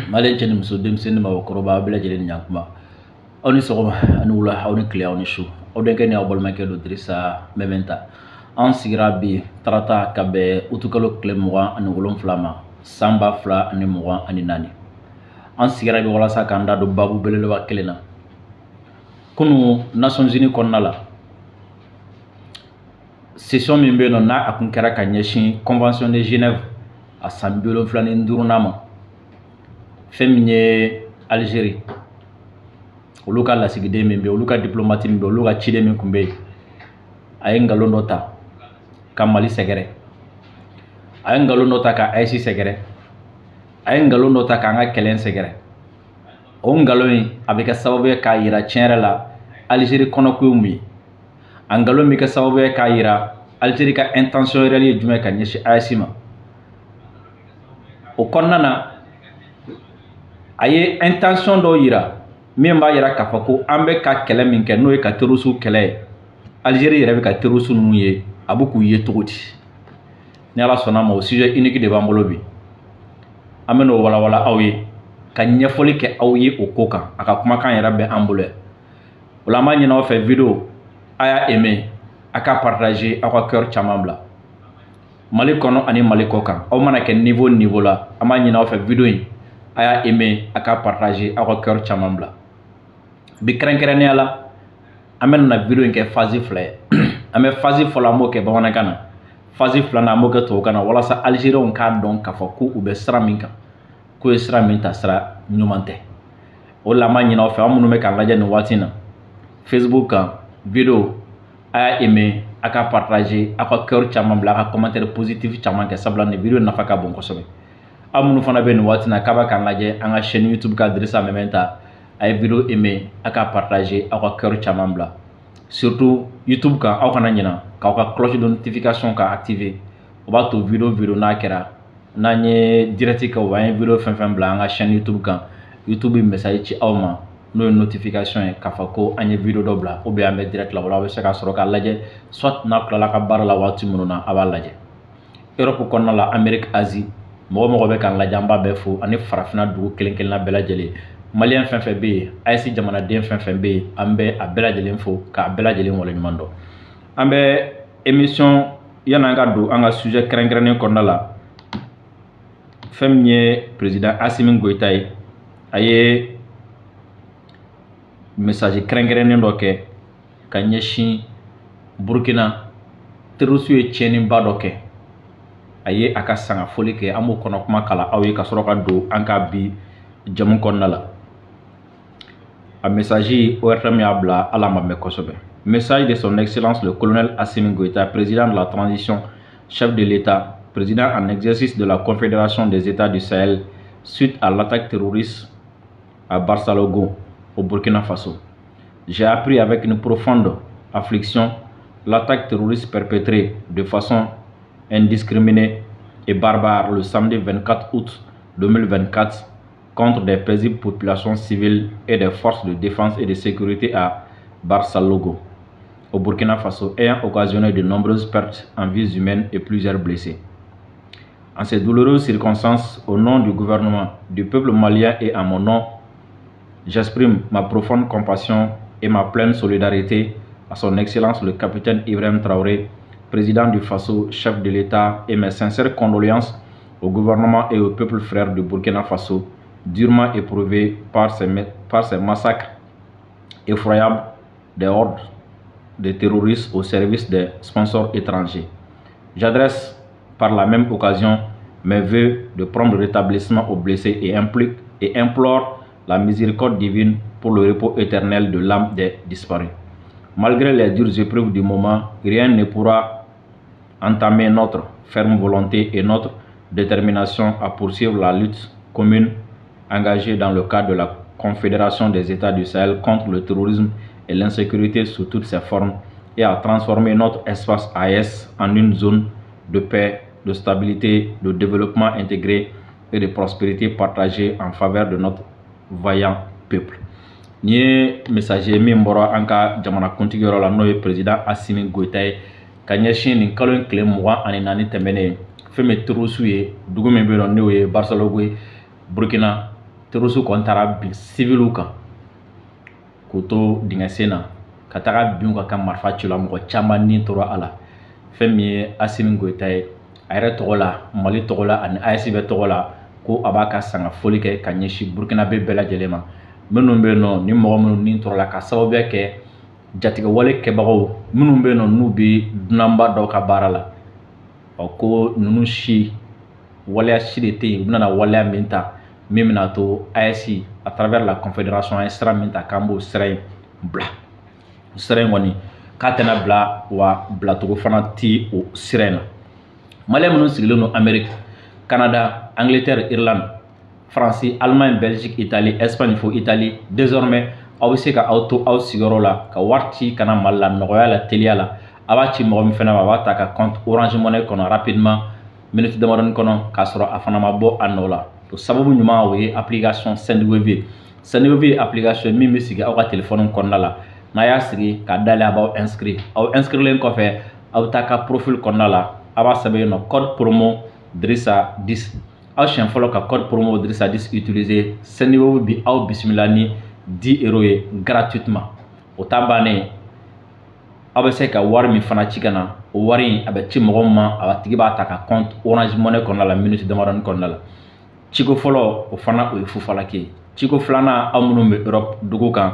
Malen cɛ ni muso denmisɛnnin mɔgɔkɔrɔba aw bɛɛ lajɛlen ni ɲankuma aw ni sɔgɔma ani wula aw ni tile aw ni su aw denkɛ ni aw balimakɛ don Dirisa Mɛmɛnta an sigira bi tarata ka bɛn utukalo tile 27 ma san 2024 an sigira bi walasa k'an da don babu belebeleba kelen na kunu Nations Unies kɔnɔna la session min bɛ yen nɔ n'a a kun kɛra ka ɲɛsin Convention de Genève a san 75nan ma fɛn min ye Algérie olu ka lasigiden min bɛ olu ka diplomate min bɛ olu ka ciden min kun bɛ yen a ye ngalon dɔ ta ka Mali sɛgɛrɛ a ye ngalon dɔ ta ka AES sɛgɛrɛ a ye ngalon dɔ ta k'an ka kɛlɛ sɛgɛrɛ o ngalon in a bɛ kɛ sababu ye k'a yira tiɲɛ yɛrɛ la Algérie kɔnɔko ye mun ye a ngalon bɛ kɛ sababu ye k'a yira Algérie ka intention réelle ye jumɛn ka ɲɛsin AES ma o kɔnɔna na a ye intention dɔ yira min b'a yira k'a fɔ ko an bɛ ka kɛlɛ min kɛ n'o ye ka terroriste kɛlɛ ye Algérie yɛrɛ bɛ ka terroriste ninnu ye a bɛ k'u ye cogo di ni Ala sɔnna ma o sujet unique de b'an bolo bi an bɛ n'o walawala aw ye ka ɲɛfɔli kɛ aw ye o ko kan a ka kumakan yɛrɛ bɛ an bolo o la an b'a ɲini aw fɛ video a y'a aimer a ka partager aw ka cœur caman bila Mali kɔnɔ ani Mali kɔ kan aw mana kɛ niveau la an b'a ɲini aw fɛ video in a y'a aimer a ka partager aw ka cœur caman bila bi kɛrɛnkɛrɛnnenya la an bɛ na video in kɛ phase 2 ye an bɛ phase fɔlɔ an b'o kɛ bamanankan na phase filanan an b'o kɛ tubabukan na walasa Algériens k'a dɔn k'a fɔ ko u bɛ sira min kan k'o ye sira min ta sira ɲuman tɛ o la an b'a ɲini aw fɛ an minnu bɛ k'an lajɛ nin waati in na Facebook kan video a y'a aimer a ka partager a ka cœur caman bila a ka commentaire positif caman kɛ sabula nin video nafa ka bon kosɛbɛ aw minnu fana bɛ nin waati in na k'a b'a k'an lajɛ an ka chaîne YouTube ka Dirisa Mɛmɛnta a ye video aimer a ka partager aw ka cœur caman bila surtout YouTube kan aw kana ɲina k'aw ka cloche de notification ka activer o b'a to video n'a kɛra n'an ye direct kɛ o an ye video fɛn bila an ka chaîne YouTube kan YouTube bɛ message ci aw ma n'o ye notification ye k'a fɔ ko an ye video dɔ bila ou bien an bɛ direct la wala aw bɛ se ka sɔrɔ k'a lajɛ soit n'a tilala ka baara la waati minnu na a b'a lajɛ Europe kɔnɔna la Amérique Asie mɔgɔ mɔgɔ bɛ k'an lajɛ an b'a bɛɛ fo ani farafinna dugu kelen kelenna bɛɛ lajɛlen Malien fɛn fɛn bɛ yen AES jamanaden fɛn fɛn bɛ yen an bɛ a bɛɛ lajɛlen fo k'a bɛɛ lajɛlen waleɲuman dɔn an bɛ émission yan'an ka don an ka sujet kɛrɛnkɛrɛnnen kɔnɔna la fɛn min ye président Assimi Goïta ye a ye message kɛrɛnkɛrɛnnen dɔ kɛ ka ɲɛsin Burkina terroriste ye tiɲɛniba dɔ kɛ a ye a ka sangafoli kɛ an b'o kɔnɔ kuma kala aw ye ka sɔrɔ ka don an ka bi jamu kɔnɔna la a message ORTM y'a bila ala ma mɛn kosɛbɛ message de son excellence le colonel Assimi Goïta président de la transition chef de l'État président en exercice de la Confédération des États du Sahel suite à l'attaque terroriste à Barsalogho au Burkina Faso. J'ai appris avec une profonde affliction l'attaque terroriste perpétrée de façon indiscriminée et barbare le samedi 24 août 2024 contre des paisibles populations civiles et des forces de défense et de sécurité à Barsalogho, au Burkina Faso, ayant occasionné de nombreuses pertes en vies humaines et plusieurs blessés. En ces douloureuses circonstances, au nom du gouvernement, du peuple malien et à mon nom, j'exprime ma profonde compassion et ma pleine solidarité à son Excellence le capitaine Ibrahim Traoré, président du Faso, chef de l'État, et mes sincères condoléances au gouvernement et au peuple frère du Burkina Faso, durement éprouvé par ces massacres effroyables des hordes de terroristes au service des sponsors étrangers. J'adresse par la même occasion mes vœux de prompt rétablissement aux blessés et implore la miséricorde divine pour le repos éternel de l'âme des disparus. Malgré les dures épreuves du moment, rien ne pourra entamer notre ferme volonté et notre détermination à poursuivre la lutte commune engagée dans le cadre de la Confédération des États du Sahel contre le terrorisme et l'insécurité sous toutes ses formes et à transformer notre espace AES en une zone de paix, de stabilité, de développement intégré et de prospérité partagée en faveur de notre vaillant peuple. Ni ye messager min bɔra an ka jamanakuntigi yɔrɔ la n'o ye président Assimi Goïta ye ka ɲɛsin nin kalo in tile 24 tɛmɛnen fɛn min terroriste ye dugu min bɛ yen n'o ye Barsalogho Burkina terroriste kɔni taara bin civiliw kan k'u to dingɛ sen na ka taga bin ka marifa ci la mɔgɔ caman ni tora a la fɛn min ye Asimi Goyita ye a yɛrɛ tɔgɔ la Mali tɔgɔ la ani AES bɛɛ tɔgɔ la ko a b'a ka sanga foli kɛ ka ɲɛsin Burukinabe bɛɛ lajɛlen ma minnu bɛ yen nɔ ni mɔgɔ minnu ni tora la ka sababuya kɛ jatigɛwale kɛbagaw minnu bɛ yen nɔ n'u bɛ dunanba dɔw ka baara la ko ninnu si waleya si de tɛ yen u bɛna waleya min ta min bɛna to AES à travers la confédération a ye sira min ta k'an b'o sira in bila o sira in kɔni k'a tɛna bila wa bilacogo fana ti o sira in na maliyɛn minnu sigilen don Amérique Canada Angleterre Irlande France Allemagne Belgique Italie Espagne fo Italie désormais aw bɛ se ka aw to aw sigiyɔrɔ la ka wari ci kana Mali la nɔgɔya la teliya la a b'a ci mɔgɔ min fana ma a b'a ta ka compte Orange Money kɔnɔ rapidement minute damadɔni kɔnɔ k'a sɔrɔ a fana ma bɔ a nɔ la o sababu ɲuman o ye application Sendwave ye application min bɛ sigi aw ka téléphone kɔnɔna la n'a y'a sigi k'a dayɛlɛ a b'aw inscrire aw inscriren kɔfɛ aw bɛ taa ka profil kɔnɔna la a b'a sɛbɛn yen nɔ code promo Drissa 10 aw siɲɛ fɔlɔ ka code promo Drissa 10 utiliser Sendwave bi aw bisimila ni 10 € ye gratuitement o ta bannen aw bɛ se ka wari min fana ci ka na o wari in a bɛ ci mɔgɔ ma a tigi b'a ta ka compte Orange Money kɔnɔna la minute damadɔni kɔnɔna la ciko fɔlɔ o fana o ye fufalaki ye ciko filanan aw minnu bɛ Europe dugu kan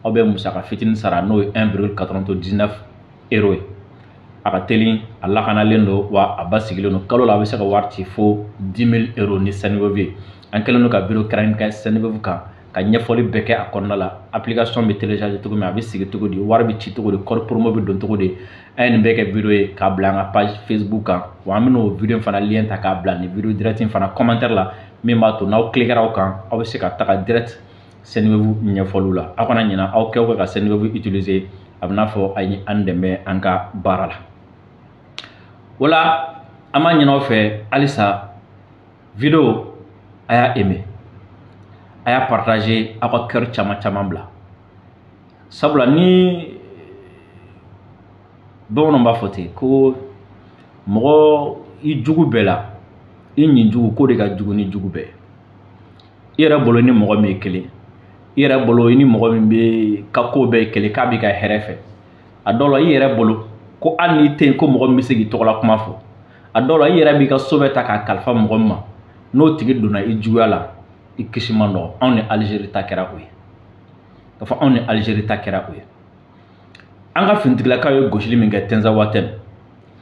aw bɛ musaka fitinin sara n'o ye 1,99 € ye a ka teli a lakanalen don wa a basigilen don kalo la a bɛ se ka wari ci fo 10 000 € ni Sendwave ye an kɛlen don ka video kɛrɛnkɛrɛnnen kɛ Sendwave kan ka ɲɛfɔli bɛɛ kɛ a kɔnɔna la application bɛ télécharger cogo min a bɛ sigi cogo di wari bɛ ci cogo di code promo bɛ don cogo di a ye nin bɛɛ kɛ video ye k'a bila an ka page Facebook kan wa an bɛ n'o video fana lien ta k'a bila nin video direct fana commentaire la min b'a to n'aw cliquera o kan aw bɛ se ka taga direct Sendwave ɲɛfɔliw la aw kana ɲinɛ aw kɛ o kɛ ka Sendwave utiliser a bɛ n'a fɔ a ye an dɛmɛ an ka baara la o la an b'a ɲinɛ aw fɛ halisa video a y'a aimé a y'a partager aw ka cœur caman bila sabula ni bamananw b'a fɔ ten ko mɔgɔ i jugu bɛɛ la i ɲin jugu ko de ka jugu ni jugu bɛɛ i yɛrɛ bolo ni mɔgɔ min ye kelen i yɛrɛ bolo i ni mɔgɔ min bɛ ka ko bɛɛ ye kelen k'a b'i ka hɛrɛ fɛ a dɔw la i yɛrɛ bolo ko hali n'i tɛ yen ko mɔgɔ min bɛ se k'i tɔgɔla kuma fɔ a dɔw la i yɛrɛ b'i ka so bɛɛ ta k'a kalifa mɔgɔ min ma n'o tigi donna i juguya la i kisi man nɔgɔ anw ni Algérie ta kɛra o ye k'a fɔ anw ni Algérie ta kɛra o ye an ka finitigilakaw ye gosili min kɛ Tenza Waten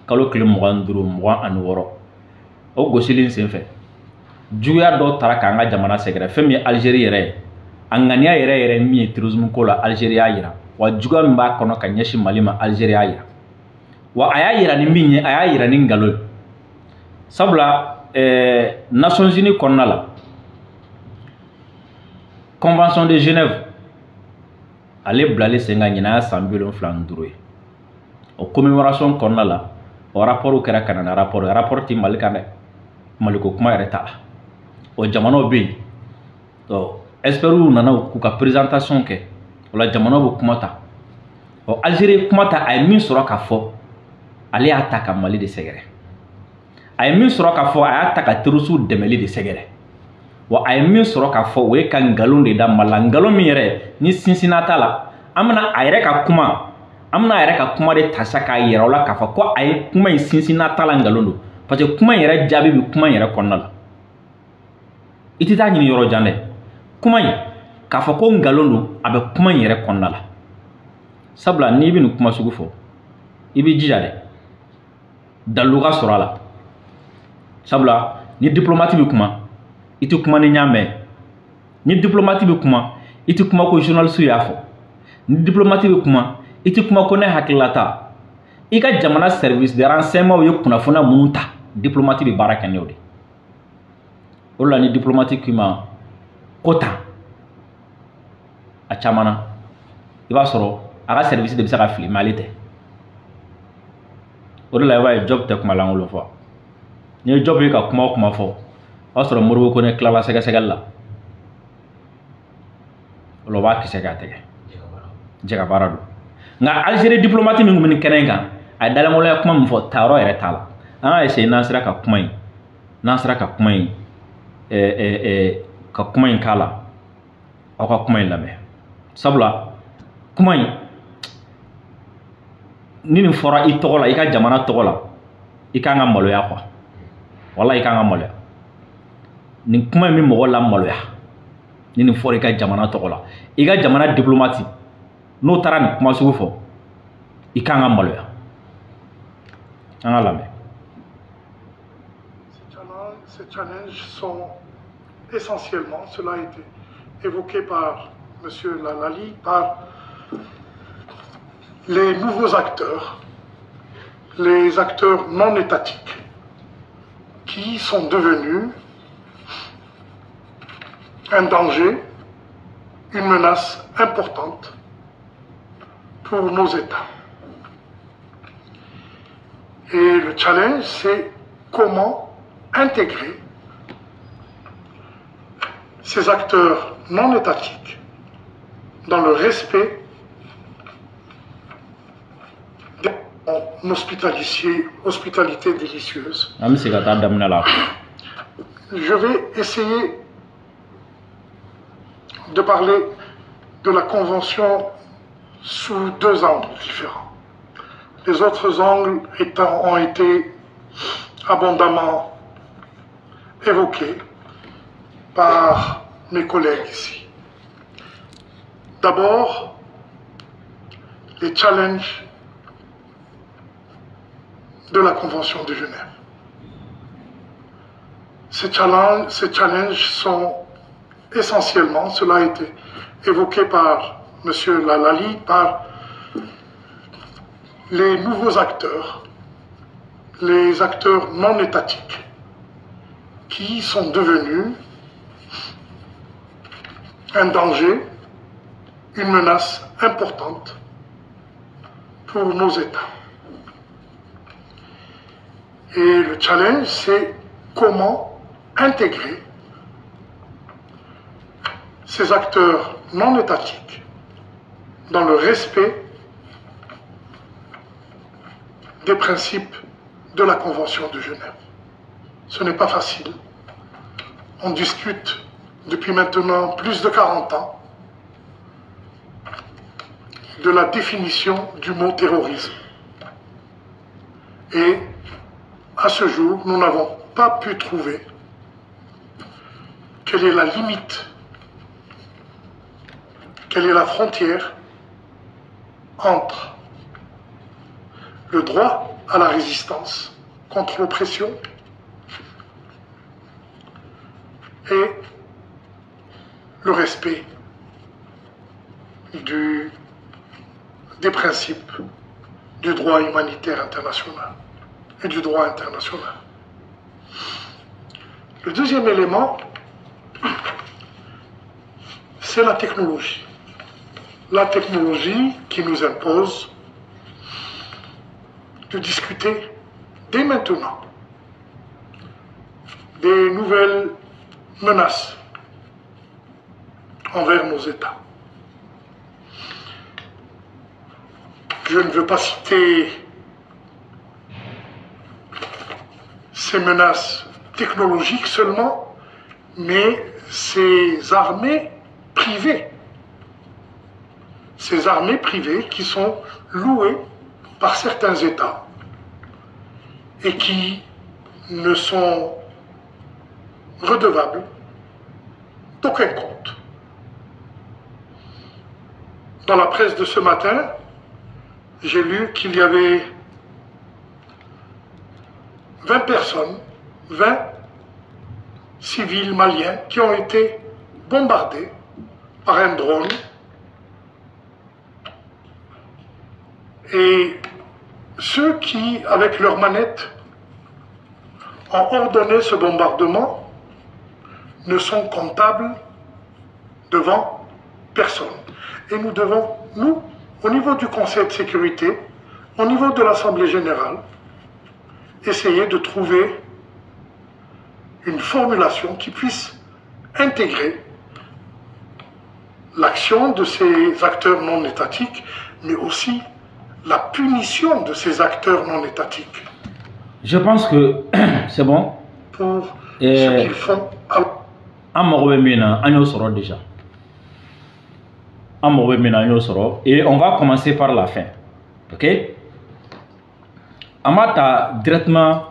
kalo tile 25 26 o gosili in senfɛ juguya dɔw taara k'an ka jamana sɛgɛrɛ fɛn min ye Algérie yɛrɛ ye a ŋaniya yɛrɛ min ye terrorisme ko la Algérie y'a jira wa juguya min b'a kɔnɔ ka ɲɛsin Mali ma Algérie y'a jira wa a y'a jira ni min ye a y'a jira ni ngalon ye sabula Nations Unies kɔnɔna la Convention de Genève ale bilalen sen kan ɲinɛ a san 75 ye o commémoration kɔnɔna la o rapport kɛra Canada rapport ti Mali kan dɛ Maliko kuma yɛrɛ t'a la o jamanaw bɛ yen experts nana k'u ka présentation kɛ o la jamanaw bɛ kuma ta Algérie kuma ta a ye min sɔrɔ ka fɔ ale y'a ta ka Mali de sɛgɛrɛ a ye min sɔrɔ ka fɔ a y'a ta ka terroristes dɛmɛli de sɛgɛrɛ wa a ye min sɔrɔ ka fɔ o ye ka ngalon de da Mali la ngalon min yɛrɛ ni sinsinna t'a la an bɛna a yɛrɛ ka kuma de ta sa k'a yɛrɛ o la k'a fɔ ko a ye kuma in sinsinna t'a la ngalon don parce que kuma in yɛrɛ jaabi bɛ kuma in yɛrɛ kɔnɔna la i tɛ taa ɲini yɔrɔ jan dɛ kuma in k'a fɔ ko ngalon don a bɛ kuma in yɛrɛ kɔnɔna la sabula n'i bɛ nin kuma sugu fɔ i b'i jija dɛ dalu ka sɔrɔ a la sabula ni diplomate bɛ kuma i tɛ kuma ni ɲa mɛn ni diplomate bɛ kuma i tɛ kuma ko journaliste y'a fɔ ni diplomate bɛ kuma i tɛ kuma ko ne hakilila ta i ka jamana service de renseignement ye kunnafoniya minnu ta diplomate bɛ baara kɛ n'o de o la ni diplomate k'i ma ko tan a caman na i b'a sɔrɔ a ka service de bɛ se ka fili mais ale tɛ o de la i b'a ye job tɛ kuma lankolon fɔ n'i ye job ye ka kuma o kuma fɔ o b'a sɔrɔ Modibo Konɛ tilala sɛgɛsɛgɛli la o la o b'a kisɛ k'a tɛgɛ jɛka baara don nka Algérie diplomate min tun bɛ nin kɛnɛ in kan a ye dalankolonya kuma min fɔ taayɔrɔ yɛrɛ t'a la an ka essayer n'an sera ka kuma in k'a la aw ka kuma in lamɛn sabula kuma in ni nin fɔra i tɔgɔ la i ka jamana tɔgɔ la i kan ka maloya quoi wala i kan ka maloya nin kuma in bɛ mɔgɔ la maloya ni nin fɔra i ka jamana tɔgɔ la i ka jamana diplomate n'o taara nin kuma sugu fɔ i kan ka maloya an ka lamɛn. Ces challenges sont essentiellement, cela a été évoqué par M. Lalali, par les nouveaux acteurs, les acteurs non étatiques, qui sont devenus un danger, une menace importante pour nos États. Et le challenge, c'est comment intégrer ces acteurs non étatiques dans le respect de mon hospitalité délicieuse. Je vais essayer de parler de la Convention sous deux angles différents. Les autres angles ont été abondamment évoqués par mes collègues ici. D'abord, les challenges de la Convention de Genève. Ces challenges sont essentiellement, cela a été évoqué par M. Lalali, par les nouveaux acteurs, les acteurs non étatiques, qui sont devenus un danger, une menace importante pour nos États. Et le challenge, c'est comment intégrer ces acteurs non étatiques dans le respect des principes de la Convention de Genève. Ce n'est pas facile. On discute depuis maintenant plus de 40 ans de la définition du mot terrorisme. Et à ce jour, nous n'avons pas pu trouver quelle est la limite, quelle est la frontière entre le droit à la résistance contre l'oppression et le respect des principes du droit humanitaire international et du droit international. Le deuxième élément, c'est la technologie. La technologie qui nous impose de discuter dès maintenant des nouvelles menaces envers nos États. Je ne veux pas citer ces menaces technologiques seulement, mais ces armées privées qui sont louées par certains États et qui ne sont redevables d'aucun compte. Dans la presse de ce matin, j'ai lu qu'il y avait 20 personnes, 20 civils maliens qui ont été bombardés par un drone. Et ceux qui, avec leurs manettes, ont ordonné ce bombardement ne sont comptables devant personne. Et nous devons, nous, au niveau du Conseil de sécurité, au niveau de l'Assemblée générale, essayer de trouver une formulation qui puisse intégrer l'action de ces acteurs non étatiques, mais aussi la punition de ces acteurs non étatiques. Je pense que c'est bon. Pour ce qu'ils font. En Maroc, on y sera déjà. Et on va commencer par la fin. Ok? Amata directement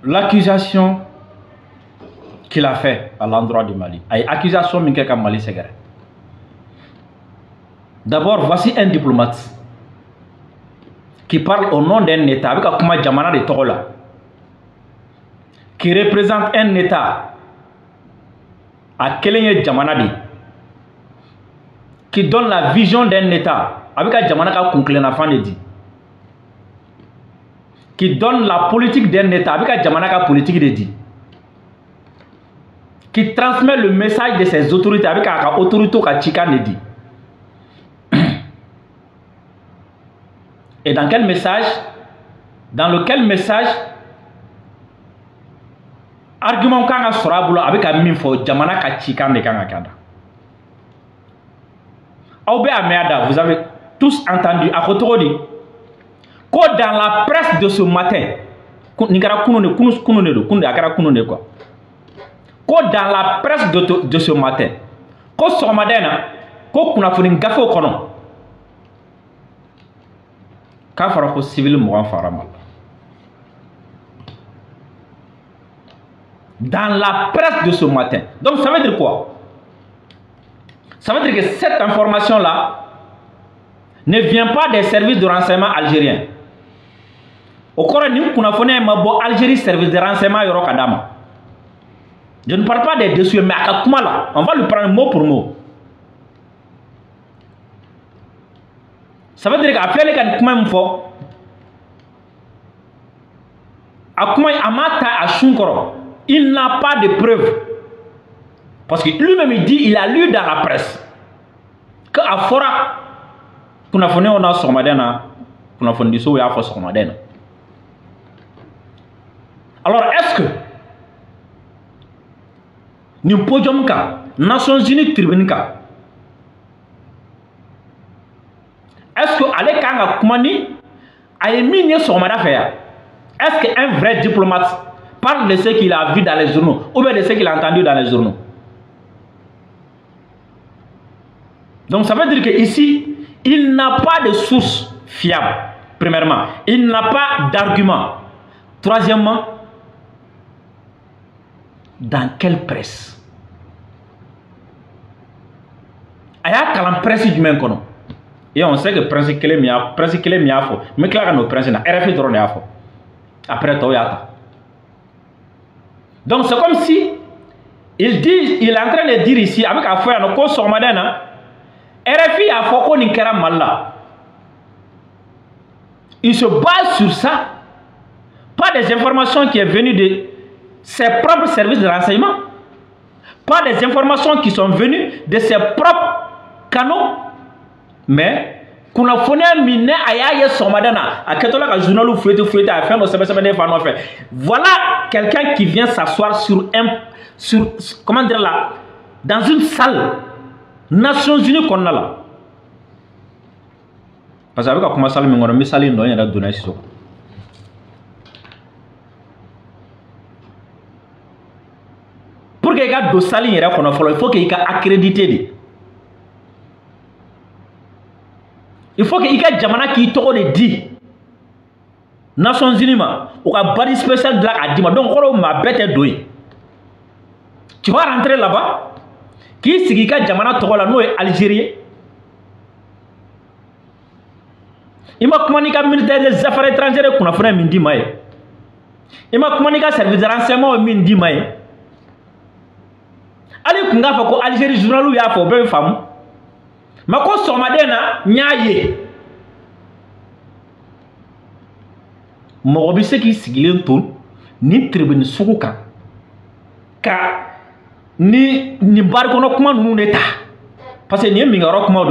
l'accusation qu'il a fait à l'endroit du Mali. Accusation Minkeka Mali Segere. D'abord, voici un diplomate qui parle au nom d'un État, avec Akuma Djamana de Togola, qui représente un État à Kelenye Djamanadi, qui donne la vision d'un État, avec Djamanaka Kunklena Fanedi, qui donne la politique d'un État, avec Djamanaka politique de dit, qui transmet le message de ses autorités, avec la autorité Kachika Nedi. Et dans quel message? Dans lequel message argument kanga sorabula avec un minfo jamana kachika nekanga kanda. Aube Ameada, vous avez tous entendu à Kotorodi que dans la presse de ce matin, que dans la presse de ce matin, que ce matin, qu'on a fait une gaffe au conon. Quand on civil mourant faramal. Dans la presse de ce matin. Donc ça veut dire quoi? Ça veut dire que cette information-là ne vient pas des services de renseignement algériens. Au cours de nous, on a Algérie service de renseignement Yorokadama. Je ne parle pas des dessus, mais à Kumala, on va le prendre mot pour mot. Ça veut dire qu'après les cas de fort, il n'a pas de preuves. Parce que lui-même il dit, il a lu dans la presse que à Fora, on a Somadena, on a fondé ça, a Somadena. Alors est-ce que nous pouvons Nations Unies tribunal? Est-ce que Alek Kanga Koumani a émis son affaire? Est-ce qu'un vrai diplomate parle de ce qu'il a vu dans les journaux ou bien de ce qu'il a entendu dans les journaux? Donc ça veut dire qu'ici, il n'a pas de source fiable. Premièrement, il n'a pas d'argument. Troisièmement, dans quelle presse? Il y a une presse du même qu'on. Et on sait que le principe clé m'a fait. Mais clair, nos principes, RFI drone a fait. Après Toyota. Donc c'est comme si il est en train de dire ici, avec un frère, nos causes madana, RFI a fait qu'on y a mal là. Il se base sur ça, pas des informations qui sont venues de ses propres services de renseignement, pas des informations qui sont venues de ses propres canaux, mais qu'on a fourni un miné à Somadana, à Katola, journal ou fouetté à faire nos fait. Voilà quelqu'un qui vient s'asseoir comment dire là, dans une salle, Nations Unies qu'on a là. Parce que avec comment ça, on a mis ça dans la donation. Pour que les gars de Saline, il faut qu'il y ait accrédité. Il faut qu'il y ait Djamana qui te dit. Nations Unies, ou un body spécial de la Dima. Donc, on m'a bête doué. Tu vas rentrer là-bas. Qui est-ce qui a Djamana Togola, nous, Algérien? Il m'a commandé un militaire des affaires étrangères qu'on a fait un mindi maï. Il m'a commandé un service de renseignement au mindi maï. Allez, qu'on a fait Algérie journal où il y a fait une femme. Mais quand on m'a dit, nyaye. Morobise qui s'igile tout, ni tribune souka. Car ni barcono comment nous n'état. Parce que ni mingaro comment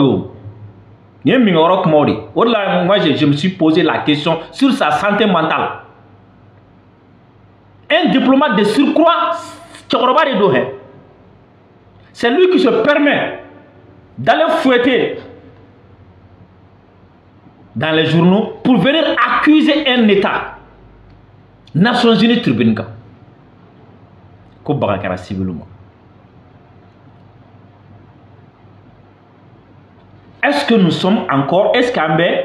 ni mingaro comment de. Au-delà, moi je me suis posé la question sur sa santé mentale. Un diplomate de surcroît, c'est lui qui se permet d'aller fouetter dans les journaux pour venir accuser un État. Nations Unies tribunal. Ko bagakara civilement. est-ce que nous sommes encore, est-ce qu'il y a une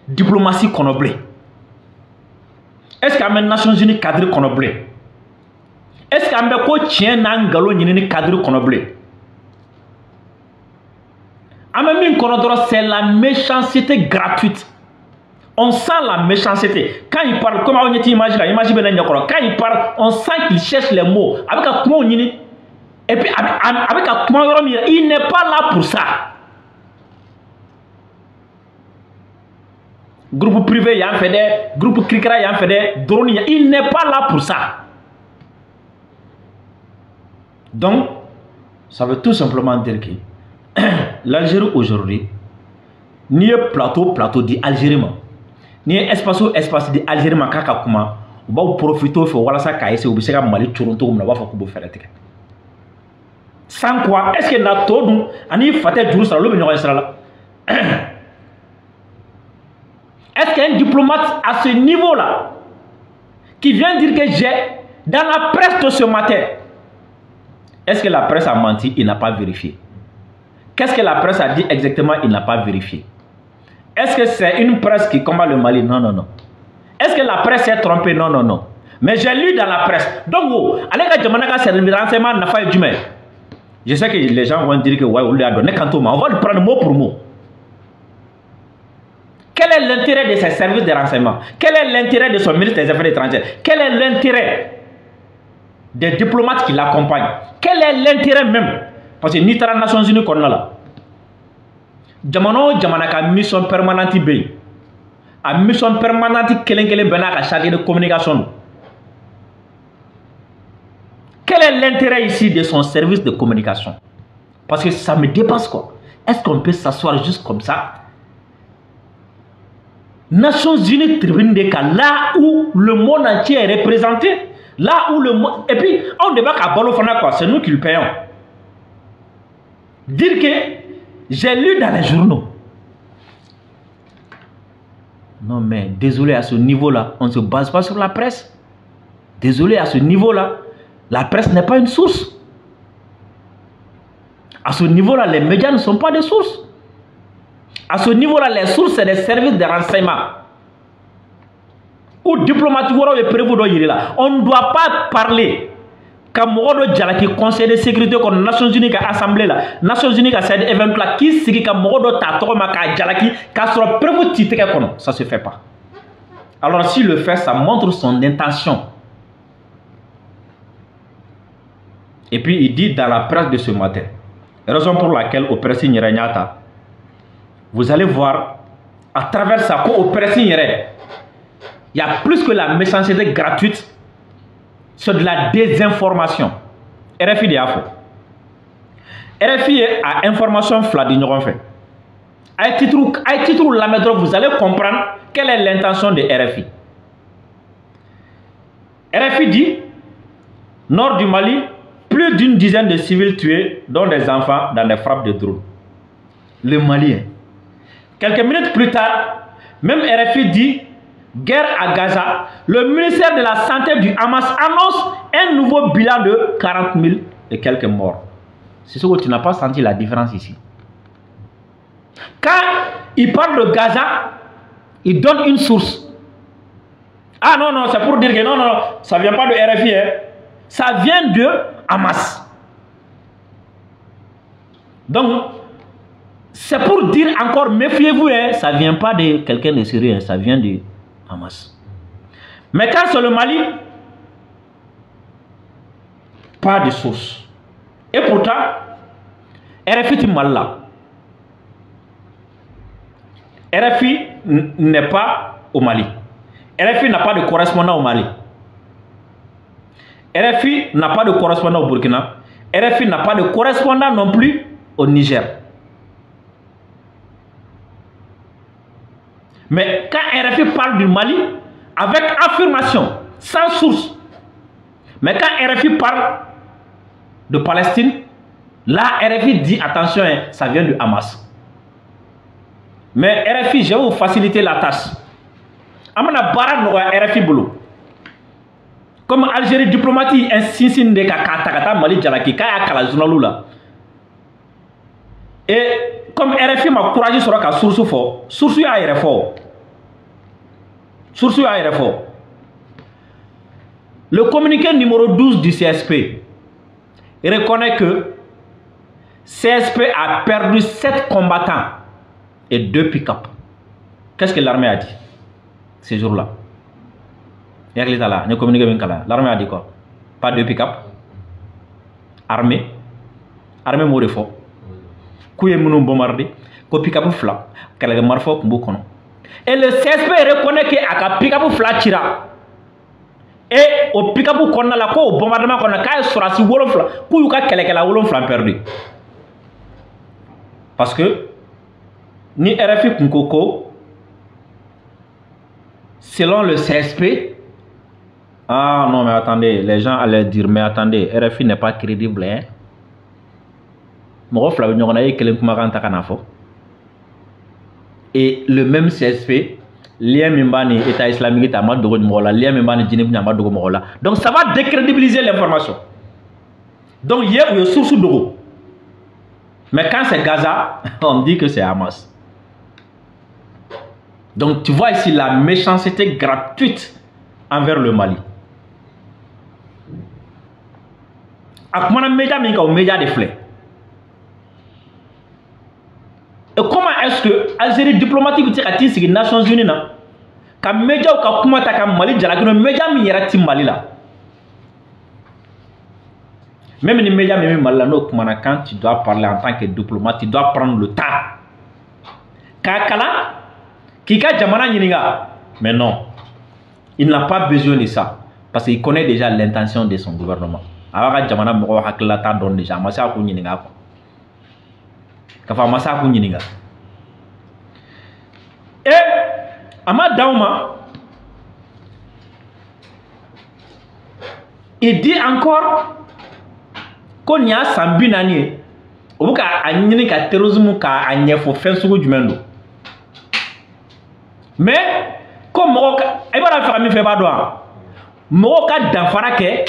diplomatie connoblée? Est-ce qu'il y a une Nations Unies cadre connoblé? Est-ce qu'il y a un chien n'angalo ni cadre connoblé? C'est la méchanceté gratuite. On sent la méchanceté. Quand il parle, comment on imagine, quand il parle, on sent qu'il cherche les mots. Avec un comment et puis avec un comment il n'est pas là pour ça. Groupe privé, il y a un fait groupe Krikra, il y a un fait drone, il n'est pas là pour ça. Donc, ça veut tout simplement dire que l'Algérie aujourd'hui, ni plateau dit Algérie, ni espace dit Algérie, kaka kuma, on va profiter de voilà ça kaïse ou bien Mali Toronto, on va faire qu'on faire sans quoi, est-ce que n'a tout nous, ani faté jour ça le mignon sera là. Est-ce qu'il y a un diplomate à ce niveau-là qui vient dire que j'ai dans la presse de ce matin? Est-ce que la presse a menti? Il n'a pas vérifié. Qu'est-ce que la presse a dit exactement? Il n'a pas vérifié. Est-ce que c'est une presse qui combat le Mali? Non, non, non. Est-ce que la presse s'est trompée? Non, non, non. Mais j'ai lu dans la presse. Donc, allez, c'est le renseignement n'a pas eu du mal. Je sais que les gens vont dire que ouais, on lui a donné Kantoma. On va le prendre mot pour mot. Quel est l'intérêt de ses services de renseignement? Quel est l'intérêt de son ministre des Affaires étrangères? Quel est l'intérêt des diplomates qui l'accompagnent? Quel est l'intérêt même? Parce que ni les Nations Unies qu'on a là. Jamano Jamanaka mission permanente B. A mission permanente Kelengele Benaka chargé de communication. Quel est l'intérêt ici de son service de communication? Parce que ça me dépasse quoi. Est-ce qu'on peut s'asseoir juste comme ça? Nations Unies tribune des cas, là où le monde entier est représenté, là où le monde... Et puis, on débat qu'à Balofana quoi, c'est nous qui le payons. Dire que j'ai lu dans les journaux. Non mais, désolé à ce niveau-là, on ne se base pas sur la presse. Désolé à ce niveau-là, la presse n'est pas une source. À ce niveau-là, les médias ne sont pas des sources. À ce niveau-là, les sources, c'est des services de renseignement. Ou diplomatique, on ne doit pas parler. Quand Morodo Djalaki, Conseil de sécurité, comme Nations Unies, Assemblée, Nations Unies, cet événement-là, qui s'est dit que Morodo Tatoma, Djalaki, qu'à ce prévu titre, ça ne se fait pas. Alors, s'il le fait, ça montre son intention. Et puis, il dit dans la presse de ce matin, raison pour laquelle au Pressi Nyeranyata, vous allez voir, à travers sa coopération, il y a plus que la méchanceté gratuite, c'est de la désinformation. RFI de Afo. RFI a information fladignon fait. À titre où la méthode, vous allez comprendre quelle est l'intention de RFI. RFI dit, nord du Mali, plus d'une dizaine de civils tués, dont des enfants, dans des frappes de drone. Le Malien. Quelques minutes plus tard, même RFI dit guerre à Gaza. Le ministère de la Santé du Hamas annonce un nouveau bilan de 40 000 et quelques morts. C'est ce que tu n'as pas senti la différence ici. Quand il parle de Gaza, il donne une source. Ah non, non, c'est pour dire que non, non, non, ça ne vient pas de RFI. Hein. Ça vient de Hamas. Donc, c'est pour dire encore, méfiez-vous, hein, ça ne vient pas de quelqu'un de sérieux, hein, ça vient de Hamas. Mais quand c'est le Mali, pas de source. Et pourtant, RFI est mal là. RFI n'est pas au Mali. RFI n'a pas de correspondant au Mali. RFI n'a pas de correspondant au Burkina. RFI n'a pas de correspondant non plus au Niger. Mais quand RFI parle du Mali, avec affirmation, sans source, mais quand RFI parle de Palestine, là RFI dit attention, hein, ça vient du Hamas. Mais RFI, je vais vous faciliter la tâche. Amana bara no RFI boulot. Comme Algérie diplomatie insiste de kata Mali Djalaki kaya kala journalou là. Et comme RFI m'a courage sur la source fort, source à RFO. Source à RFO. Le communiqué numéro 12 du CSP reconnaît que CSP a perdu 7 combattants et 2 pick-up. Qu'est-ce que l'armée a dit ces jours-là? L'armée a dit quoi? Pas 2 pick-up. Armée mot de fort. Kouye mounou bombardé, ko pick-up fla, kala marfo kumbu kono. Et le CSP reconnaît que aka pick-up fla tira. Et au pick-up qu'on a la ko au bombardement qu'on a kay surasi wolon fla, kou ka kala wolon fla perdu. Parce que ni RFI Kunkoko, selon le CSP, ah non mais attendez, les gens allaient dire mais attendez, RFI n'est pas crédible hein. Et le même CSP, l'IA Mimbani, État islamique, donc ça va décrédibiliser l'information. Donc hier, il y a source d'eau. Mais quand c'est Gaza, on dit que c'est Hamas. Donc tu vois ici la méchanceté gratuite envers le Mali. Akmana média mais au média des fleurs. Et comment est-ce que Algérie diplomatique dit que les Nations Unies na ka média ou ka kuma ta ka Mali jala que média mi yera ti Mali là. Même les médias même Mali là no kuma na quand tu dois parler en tant que diplomate, tu dois prendre le temps. Kakala Kika Jamana Yininga. Mais non, il n'a pas besoin de ça. Parce qu'il connaît déjà l'intention de son gouvernement. Alors Jamana Moko Haklata donne déjà. Massa Kouyininga. Kafa Massa Kouyininga. Et Ahmad Daouma, il dit encore qu'on y a Sambinani. Ou ka anyini ka terrorisme ka anyefo fensugo jumendo. Mais comme Maroc, il va faire mi fait pas droit. Maroc a d'affaire que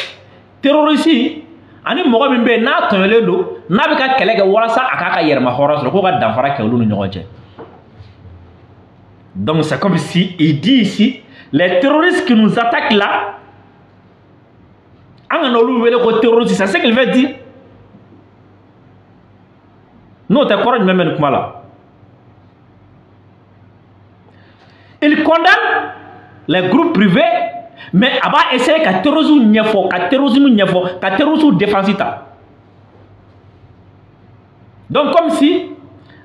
terroriste, ani Maroc bimbe na tonle do, na be ka kele ke wala sa akaka yerma horos ko ka d'affaire que lu nyonje. Donc c'est comme si il dit ici les terroristes qui nous attaquent là, anganolu wele ko terroriste, c'est ce qu'il veut dire. Non, t'es correct même comme là. Il condamne les groupes privés, mais il va essayer que terrorisme défensif. Donc comme si,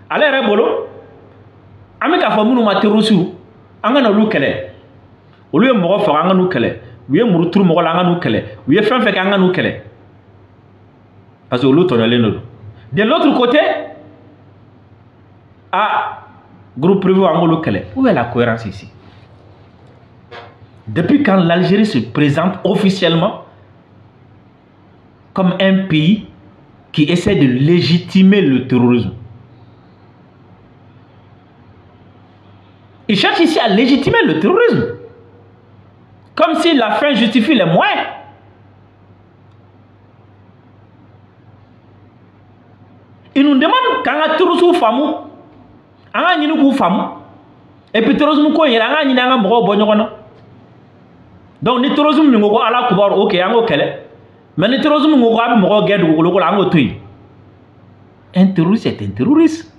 allez rebolo, amika famu ma terrorisme, angana lu kele, au lieu de faire angana lu kele, ou ye muru turu mogola angana lu kele, ou ye fin fait angana lu kele, parce que l'autre on est là. De l'autre côté, ah. Groupe privé angolo kele. Où est la cohérence ici? Depuis quand l'Algérie se présente officiellement comme un pays qui essaie de légitimer le terrorisme? Il cherche ici à légitimer le terrorisme. Comme si la fin justifie les moyens. Il nous demande quand la terrorisme famou. Et puis terrorisme ko yera anga nyina anga moko bonyo kono. Donc ni terrorisme mi ngoko ala kubar OK ango kele. Mais ni terrorisme ngoko abi moko gedu ko loko ango tuy. Un terroriste est un terroriste.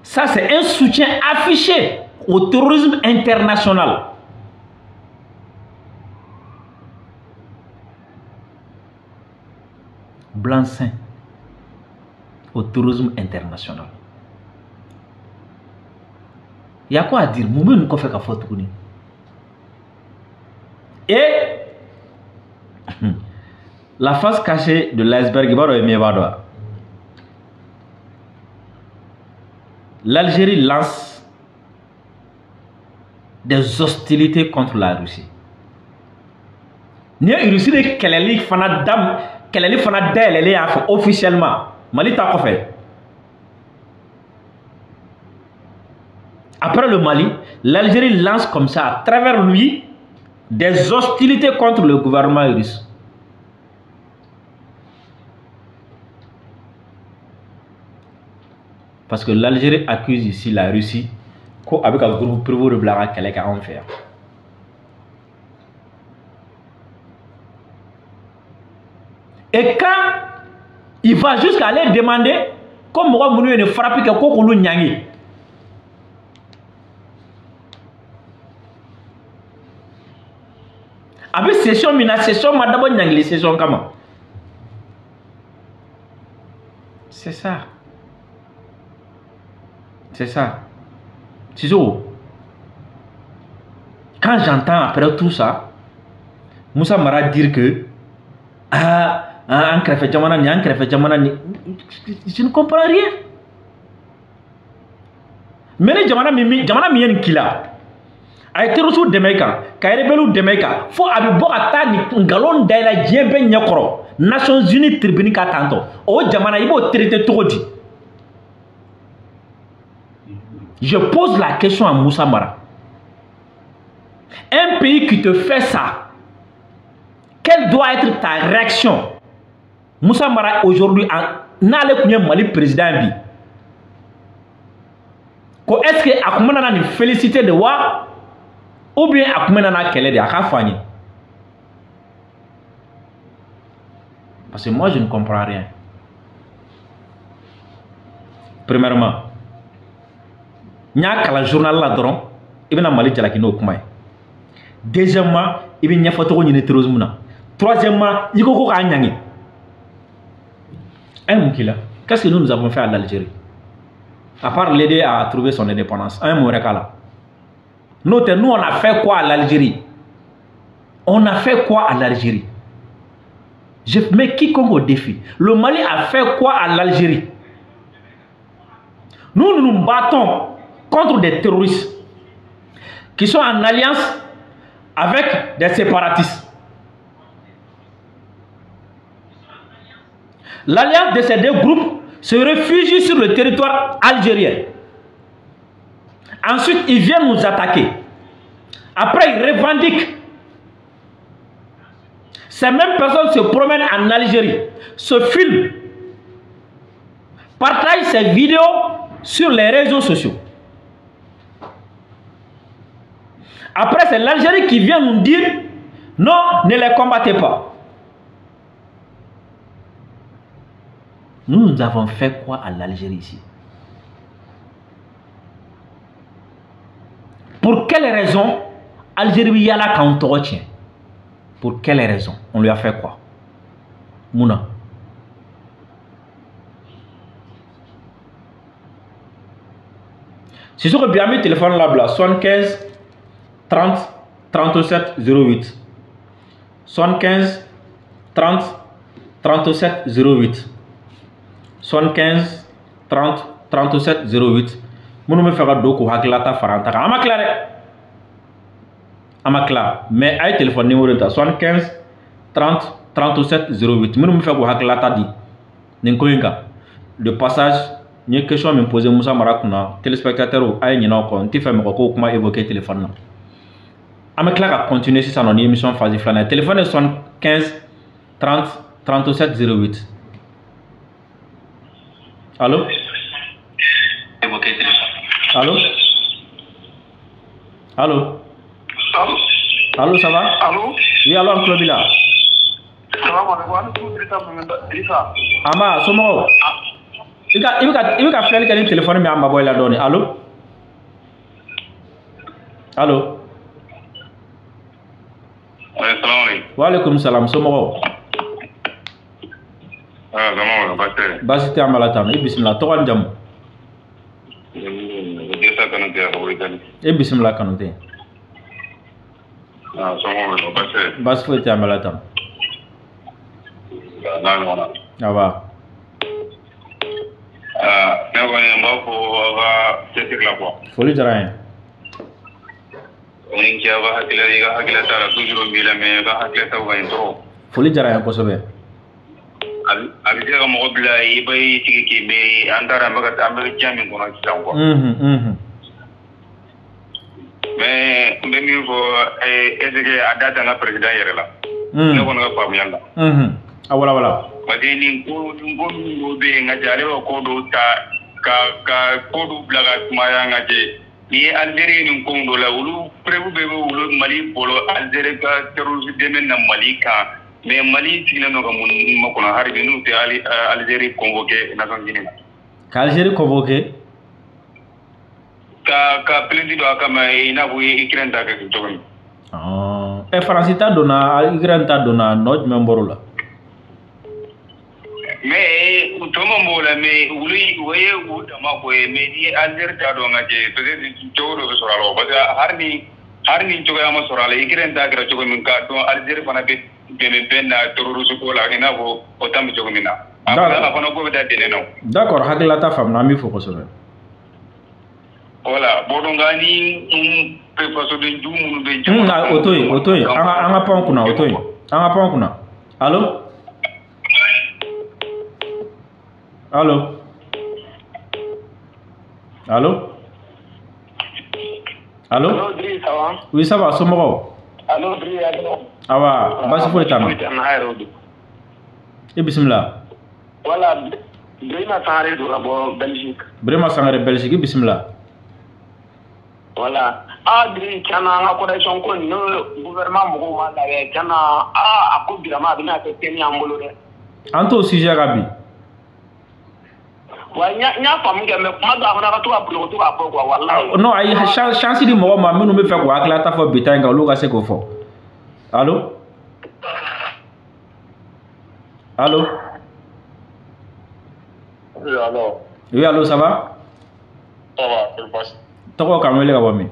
Ça c'est un soutien affiché au terrorisme international. Blanc-seing au terrorisme international. Il y a quoi à dire? Et la face cachée de l'iceberg, l'Algérie lance des hostilités contre la Russie. La Russie est officiellement. Mali t'a fait. Après le Mali, l'Algérie lance comme ça, à travers lui, des hostilités contre le gouvernement russe. Parce que l'Algérie accuse ici la Russie qu'avec un groupe privé de blague qu'elle est en faire. Et quand il va jusqu'à aller demander, comme moi, je ne frappe que Kokolo Nyangi. Avec session, mina session, madame Nyangi, session comment? C'est ça. C'est ça. Ciseaux. Quand j'entends après tout ça, Moussa Mara dire que je ne comprends rien. Mais les Jamana Mien Kila a été reçu de Meka, Kairebelu de Meka, faut Abibota ni galon de la Djembe Nyakoro, Nations Unies Tribunica Tanto, o Jamana Ibo traité Todi. Je pose la question à Moussa Mara. Un pays qui te fait ça, quelle doit être ta réaction? Moussa Mara aujourd'hui, n'allez pas Mali président. Est-ce que Akoumana ni félicité de wa ou bien Akoumana na kele de Akafani? Parce que moi je ne comprends rien. Premièrement, il y a un journal là-dedans, il y a un Mali Jalakino Koumaï. Deuxièmement, il y a un photo de terrorisme. Troisièmement, il y a un Nyangi. Qu'est-ce que nous avons fait à l'Algérie? À part l'aider à trouver son indépendance. Un mot là. Nous, on a fait quoi à l'Algérie? On a fait quoi à l'Algérie? Je mets quiconque au défi. Le Mali a fait quoi à l'Algérie? Nous nous battons contre des terroristes qui sont en alliance avec des séparatistes. L'alliance de ces deux groupes se réfugie sur le territoire algérien. Ensuite, ils viennent nous attaquer. Après, ils revendiquent. Ces mêmes personnes se promènent en Algérie, se filment, partagent ces vidéos sur les réseaux sociaux. Après, c'est l'Algérie qui vient nous dire non, ne les combattez pas. Nous avons fait quoi à l'Algérie ici? Pour quelle raison Algérie y a là quand on retient? Pour quelle raison? On lui a fait quoi? Mouna. C'est sur le bien mis téléphone là, 75 30 37 08. 75 30 37 08. 75 30 37 08. Nous me faire beaucoup haklata faranta. Amakla. Mais ay téléphone numéro de 75 30 37 08. Nous me faire beaucoup haklata di. N'inkoinga. De passage, il y a une question à me poser Moussa Marakuna. Téléspectateur ou ay n'ina ko. N'ti fait me ko kuma évoquer téléphone. Amakla va continuer si ça non émission phase flâner. Téléphone est 75 30 37 08. Allô? Allô? Allô? Allô? Allô, ça va? Allô? Oui, allô, Uncle Bila. Ça va, Ama, somo. Il va faire le téléphone, mais Ama boy la donne. Allô? Allô? Oui, salam alaikum. Wa alaikum salam, somo. Ah, comment va passer? Basité Amalatam, et bismillah, Toran Jam. Et bismillah Kanouté. Ah, comment va passer? Basité Amalatam. Ah, va. Ah, mais on va c'est la quoi. Folie de rien. On y va à la toujours mille mais va à la trop. Folie de rien, pour sauver. Avec un mobile, il va y aller, mais en tant qu'américain, on a dit encore. Mais il faut essayer à date à la présidente là. Nous on a pas bien là. Ah voilà voilà. Parce que nous nous bien à gérer au cours de ta kodu blaga maya ngaje ni Algérie ni kondo la ulu prevu bebe ulu Mali polo Algérie ka terrorisme demen na Mali ka mais Mali tigna no mun makona harbi nu te Algérie convoqué Nations Unies ka Algérie convoqué ka président akama ina bu Ukraine da ka jogon e France ta dona Ukraine ta dona noj membro la mais utomo mbola mais wuli waye udama ko mais ni Algérie ta do ngaje peut-être jowdo be soralo parce que harni jogo ama soralo Ukraine da gra jogo min ka do Algérie fana be na terrorisme ko la ina bo o tam jogo mina ala fana go da dene no d'accord hakla ta fam na mi fo ko sore voilà bodongani pe faso de jumu be jamu otoy anga pon kuna otoy anga pon kuna allo Allô? Allô? Allô? Allô, Dri, ça va? Oui, ça va, Somoro. Allô, Dri, allô? Awa, basi fo etana. Et bismillah. Voilà, Brema Sangare do rabo Belgique. Brema Sangare Belgique, bismillah. Voilà. Dri, kana nga connexion ko no gouvernement mo ma la kana ako birama bina te teni ambolo de. Anto sujet gabi. Non, ay chance di mo ma minu me fe ko akla ta fo bitan ga lu ga se ko fo. Allô? Allô? Oui, allô. Oui, allô, ça va? Ça va, c'est pas. Toko kamele ga wami.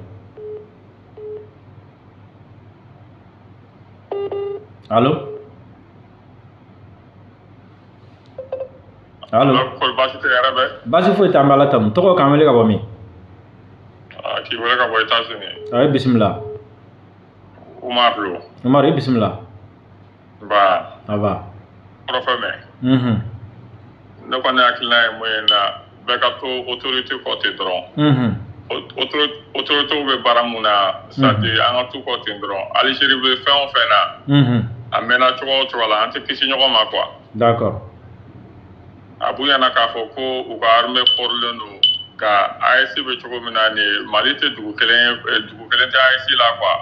Allô? Allô? Basi fo eta mbala tam toko kamele ga wami. Ki wala ka boy États-Unis. Ay bismillah. Umar bismillah. Ba. Aba. Profeme. Ne connais akila moyena bekato autorité côté dron. Autorité be baramuna c'est anga tout côté dron. Algérie be fait on fait na. Amena to la anti kisi nyoko ma quoi. D'accord. Abuya na ka fo ko u ka armée forleno ka AIC be chogo minani malite dugu kelen ta AIC la quoi.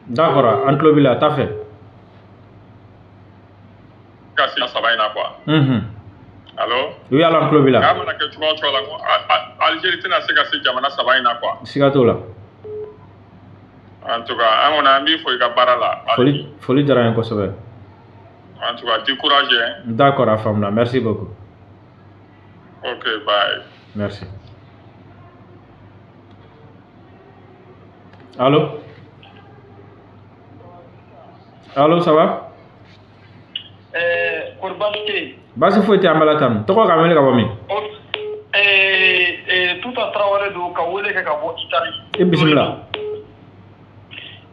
D'accord, Antlobila ta fait. Kasi sabaina quoi. Allô? Oui, alors Antlobila. Kamana ke chogo la quoi. Algérie tena se kasi jamana sabaina quoi. Sigatola. En tout cas, on a mis il barala. Folie de rien kosobe. En tout cas, découragé. D'accord, Afamna, merci beaucoup. Ok, bye. Merci. Allô? Allô, ça va? Basi fo ite ambala tam. Toko kamele ka bomi. Tout à travers do kawele ka bo Italie. Et bismillah.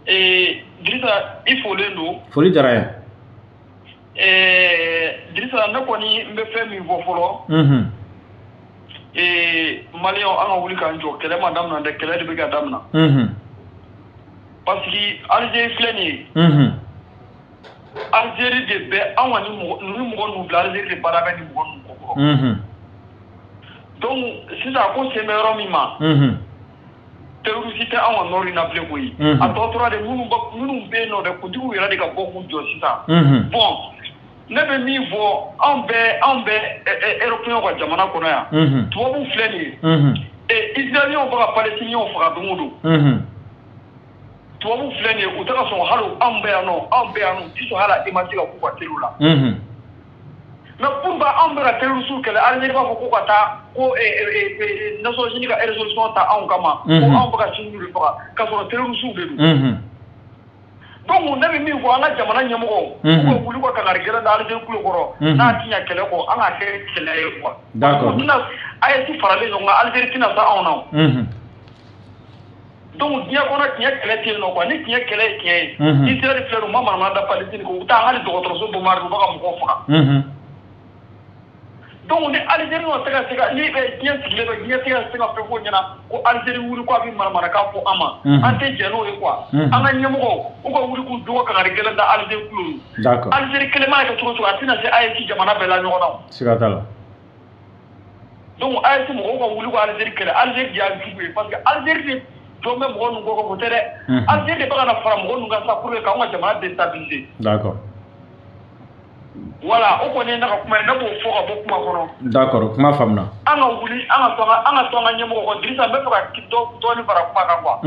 Drissa il faut le nous. Folie de rien. Drissa na koni mbe fe mi vo folo. Malion anga wuli kan jo kele madam na de kele de biga damna. Parce que Algérie fleni. Algérie de be awani mo nu Algérie de barabe ni mo nu ko. Donc si ça ko se mero mi ma. Terroriste awon nori na ble ko yi. A totora de munu be no de kundigu yera de ka boku jo sisa. Bon, ne be mi vo ambe européen ko jamana kono ya. Tubabu fleni. Israélien ko ka palestinien ko ka dumudu. Tubabu fleni o taka son halo ambe ano tiso hala image ka ku ka telula. Mais pour ba ambe la terrorisme que Algérie va ko ka ta ko Nations Unies ka résolution ta an kama ko ambe ka sinu le fara ka so terrorisme de du. Donc on avait mis voilà jamana nyamo ko wuli ko ka gargara da Algérie ku ko na tinya kele ko an ka kele ko. D'accord. Dina ayati farale no Algérie tina sa an non. Donc dia ko na tinya kele ti no ko ni tinya kele ti Israël fleur mama na da Palestine ko ta hali do trop so bo mar ba ka mo ko fa. donc ni Algérie on se ka ni bien sigilé ba ni se ka fe ko nyana ko Algérie wuri ko abi mara ka fo ama ante jeno e quoi anga nyemgo o ko wuri ku do ka ngari gelanda Algérie ku d'accord Algérie kelema ka to atina se ay ci jamana bela nyoko na sigatala donc ay ci mo ko wuri ko Algérie kele Algérie ya jubu parce que Algérie do me mo ngo ko tere Algérie ba na fara mo ngo sa pour que ka jamana déstabiliser d'accord voilà o ko ne na kuma na bo fo ka bo kuma kono d'accord kuma famna anga wuli anga tonga nyemo ko Drissa be ka kito to ni fara kuma ka quoi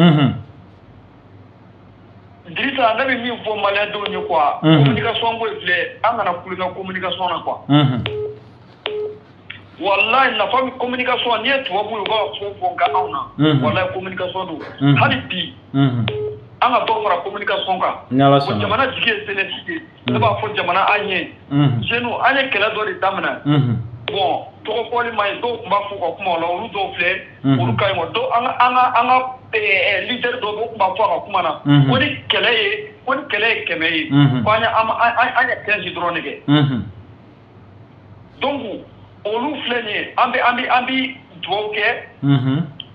Drissa na be mi fo malien do ni quoi communication ko vle anga na kulu na communication na quoi wallahi na fami communication ni to bu ko fo ka auna wallahi communication do hadi bi anga to fara communication ka ko jamana jige senesi ne ba fo jamana anye jenu anye kala do di damna bon to ko poli mai do ba fo ko kuma lo ru do fle ru kai mo do anga leader do ko ba fo ko kuma na ko ni kele kemei ko anya kenji drone ke donc olu fle ni ambi do ke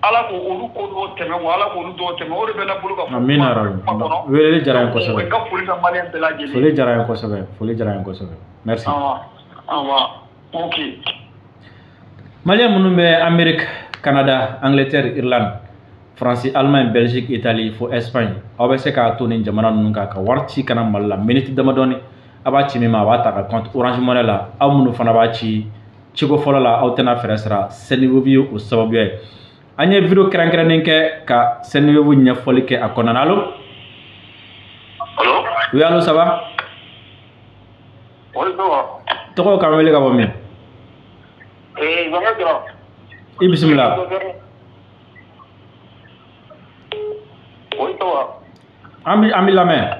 ala ko olu ko do teme wala ko olu do teme o de be na bulu ka amina rabi wele jara ko so ka fuli ka malien de la jeli fuli jara ko so merci ok malien munu be Amerique Canada Angleterre Irlande France Allemagne Belgique Italie fo Espagne aw se ka to ni jamana nun ka warti kana malla minute damadoni aba ci mi ma ba ta ka compte Orange Money la aw munu fana ba ci ko folo la aw tena fresra senivo bio o sababu anya video kran ke ka senivo nya folike akona allo oui allo ça va oui ça va to ka wele ka bo mi zanga dra bismillah oui ça va ami la main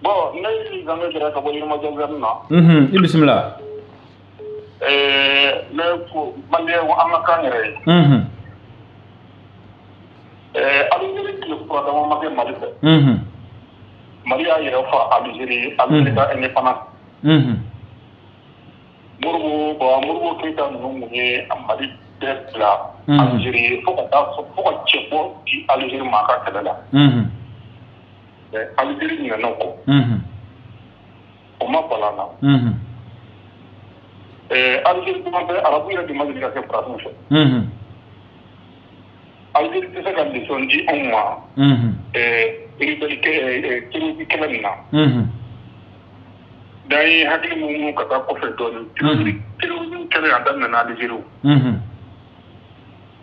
bon nay zanga dra ka bo yima jogana bismillah ne ko mande wo amaka ngere Algérie qui est probablement Mali. Mali a yɛrɛ fa Algérie ka indépendance. Moribo Keita ninnu mun ye Mali bɛɛ bila Algérie fo ka cɛ bɔ di Algérie ma a ka kɛlɛ la. Algérie ɲinɛna kɔ. O ma bala na. Algérie dama bɛ arabu yɛrɛ de ma deli ka kɛ farafin fɛ. Algérie tɛ se ka leçon di anw ma terrorisme kɛlɛ nin na. N'an ye hakili mun ka taa kɔfɛ dɔɔnin terrorisme kɛlɛ a daminɛna Algérie.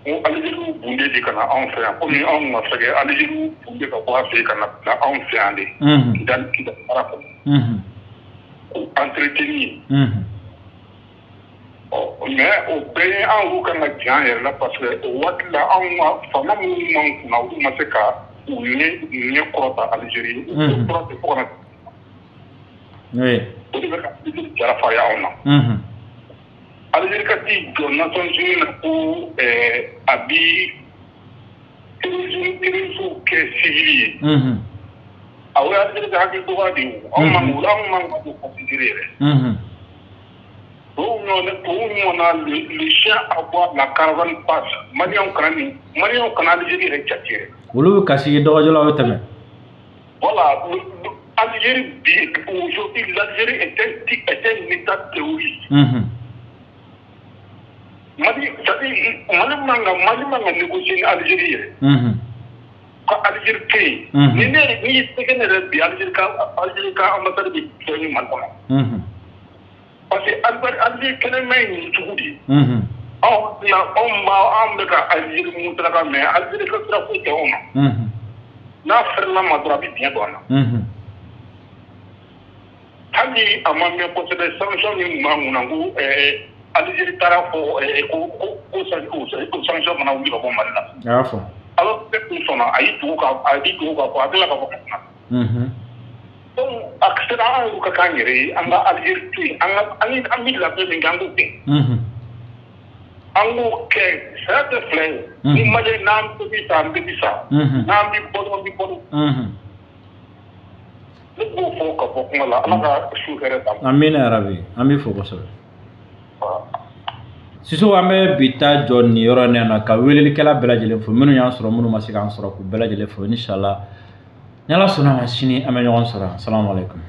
Ko Algérie bunde de ka na anw fɛ yan komi anw ma fɛgɛ Algérie bunde ka bɔ a fɛ ka na bila anw fɛ yan de. Kida mara kɔnɔ. Ko entretenir. Mais o bɛɛ ye anw kan ka jan yɛrɛ la parce que o waati la anw ka fama minnu man kunna olu ma se ka u ɲɛ kɔrɔta Algérie u kɔrɔta fo kana o de bɛ ka Algérie jarafaya anw na. Algérie ka t'i jɔ Nations Unies na ko a bi terrorisme kɛ civil ye. Aw ye Algérie ka hakili dɔgɔya de ye anw man ka considérer yɛrɛ. On a le chien à boire la caravane passe. Marion Canal Algérie est tchèque. Vous l'avez cassé d'origine là, voilà, Algérie, aujourd'hui, l'Algérie est un état terroriste. Mali manga négocier l'Algérie. Quand Algérie paye, ni Algérie ka ambassade de Tony Malcolm. Parce que Algérie kɛnɛ main ni cogo di. Anw bɛ ka Algérie mun sira mais Algérie ka sira foyi tɛ anw na. N'a fɛrɛla ma dɔrɔn a bɛ biɲɛ don an na. Hali a ma mɛn kosɛbɛ sanction min kun b'an kunna ko Algérie taara fɔ ko sanction mana wuli ka bɔ Mali la. Alors bɛɛ kun sɔnna a y'i tugu k'a fɔ a tila ka bɔ ka kuma. Donc a sera an y'u ka k'an yɛrɛ ye an ka Algérie to yen an bɛ labɛn min kɛ an k'o kɛ. An k'o kɛ saya tɛ fila ye. Ni Maliyɛn n'an bɛ sa an bɛ sa. N'an bɛ bɔ an bɛ bɔ. Ne b'o fɔ ka bɔ kuma la Ala ka su hɛrɛ d'an ma. Amina yarabi an bɛ fo kosɛbɛ. Siso an bɛ bi ta jɔ nin yɔrɔ in na ka welelikɛla bɛɛ lajɛlen fo minnu y'an sɔrɔ minnu ma se k'an sɔrɔ k'u bɛɛ lajɛlen fo inshallah ni Ala sɔnna ma sini an bɛ ɲɔgɔn sɔrɔ assalamu alaikum